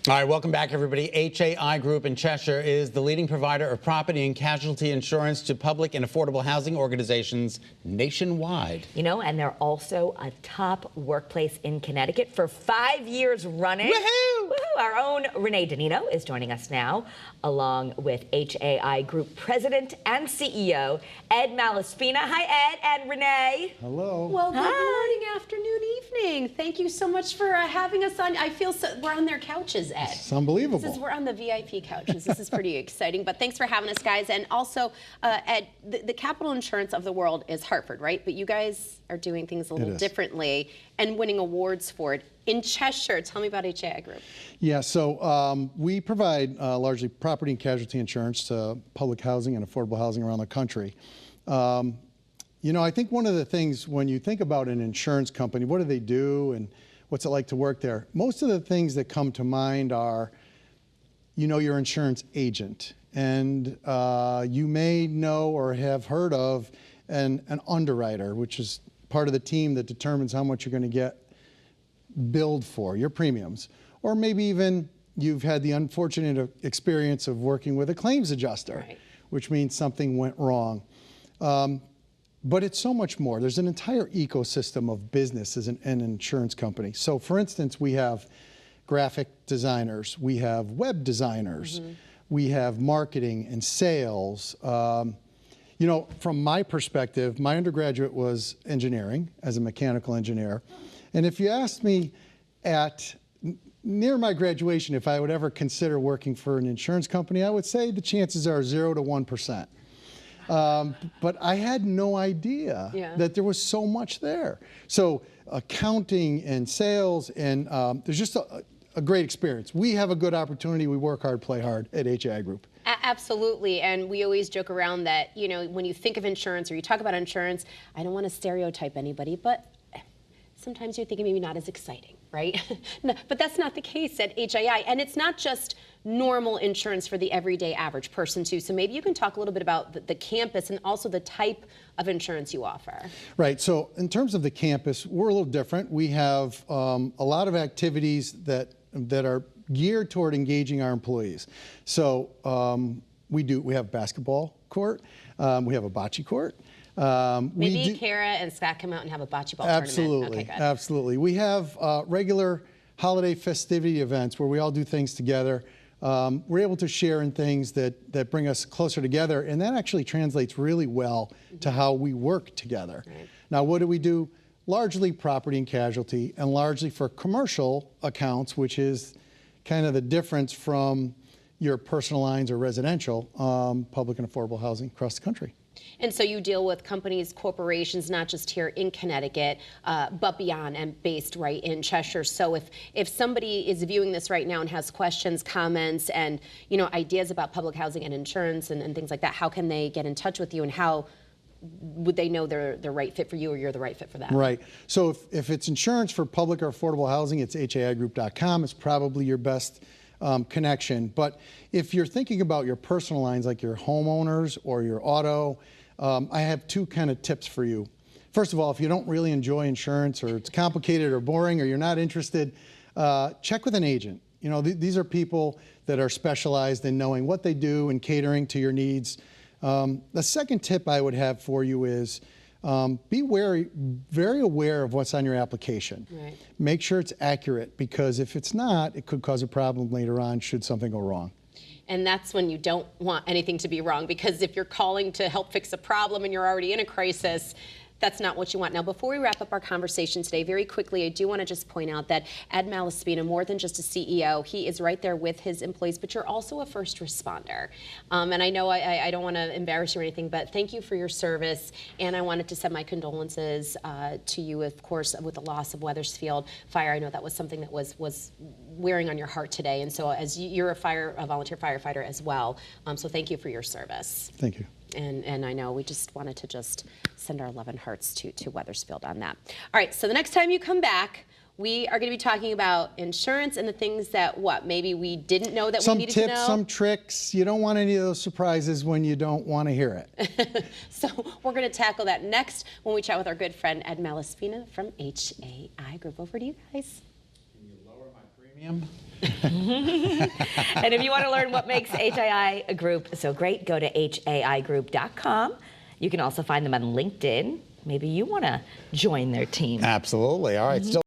All right, welcome back, everybody. HAI Group in Cheshire is the leading provider of property and casualty insurance to public and affordable housing organizations nationwide. You know, and they're also a top workplace in Connecticut for 5 years running. Woohoo! Woohoo! Our own Renee DiNino is joining us now, along with HAI Group President and CEO Ed Malaspina. Hi, Ed and Renee. Hello. Well, good morning, afternoon, evening. Thank you so much for having us on. I feel so, we're on their couches, Ed. It's unbelievable. We're on the VIP couches. This is pretty exciting. But thanks for having us, guys. And also, Ed, the capital insurance of the world is Hartford, right? But you guys are doing things a little differently and winning awards for it. In Cheshire, tell me about HAI Group. Yeah, so we provide largely property and casualty insurance to public housing and affordable housing around the country. You know, I think one of the things when you think about an insurance company, what do they do and what's it like to work there? Most of the things that come to mind are, you know, your insurance agent. And you may know or have heard of an underwriter, which is part of the team that determines how much you're going to get billed for, your premiums. Or maybe even you've had the unfortunate experience of working with a claims adjuster, which means something went wrong. But it's so much more. There's an entire ecosystem of business as an insurance company. So for instance, we have graphic designers, we have web designers, we have marketing and sales. You know, from my perspective, my undergraduate was engineering as a mechanical engineer. And if you asked me near my graduation if I would ever consider working for an insurance company, I would say the chances are 0 to 1%. But I had no idea that there was so much there. So accounting and sales, and there's just a great experience. We have a good opportunity. We work hard, play hard at HAI Group. Absolutely, and we always joke around that, you know, when you think of insurance or you talk about insurance, I don't want to stereotype anybody, but sometimes you're thinking maybe not as exciting, right? No, but that's not the case at HAI, and it's not just normal insurance for the everyday average person too. So maybe you can talk a little bit about the campus and also the type of insurance you offer. Right, so in terms of the campus, we're a little different. We have a lot of activities that are geared toward engaging our employees. So we have a basketball court, we have a bocce court. Maybe Kara and Scott come out and have a bocce ball tournament. Okay, good. Absolutely. We have regular holiday festivity events where we all do things together. We're able to share in things that bring us closer together, and that actually translates really well to how we work together. Right. Now, what do? Largely property and casualty, and largely for commercial accounts, which is kind of the difference from your personal lines or residential, public and affordable housing across the country. And so you deal with companies, corporations, not just here in Connecticut, but beyond and based right in Cheshire. So if somebody is viewing this right now and has questions, comments, and ideas about public housing and insurance and things like that, how can they get in touch with you, and how would they know they're the right fit for you or you're the right fit for them? Right. So if it's insurance for public or affordable housing, it's haigroup.com. It's probably your best connection. But if you're thinking about your personal lines, like your homeowners or your auto, I have two kind of tips for you. First of all, if you don't really enjoy insurance, or it's complicated or boring, or you're not interested, check with an agent. You know, these are people that are specialized in knowing what they do and catering to your needs. The second tip I would have for you is be very aware of what's on your application. Right. Make sure it's accurate, because if it's not, it could cause a problem later on should something go wrong. And that's when you don't want anything to be wrong, because if you're calling to help fix a problem and you're already in a crisis, that's not what you want. Now, before we wrap up our conversation today, very quickly, I do want to just point out that Ed Malaspina, more than just a CEO, he is right there with his employees, but you're also a first responder. And I know I don't want to embarrass you or anything, but thank you for your service. And I wanted to send my condolences to you, of course, with the loss of Wethersfield Fire. I know that was something that was wearing on your heart today. And so as you're a volunteer firefighter as well, so thank you for your service. Thank you. And I know we just wanted to just send our love and hearts to Wethersfield on that. All right, so the next time you come back, we are going to be talking about insurance and the things that, maybe we didn't know that we needed to know? Some tips, some tricks. You don't want any of those surprises when you don't want to hear it. So we're going to tackle that next when we chat with our good friend Ed Malaspina from HAI Group. Over to you guys. Can you lower my premium? And if you want to learn what makes HAI Group so great, go to haigroup.com. You can also find them on LinkedIn. Maybe you want to join their team. Absolutely. All right. Still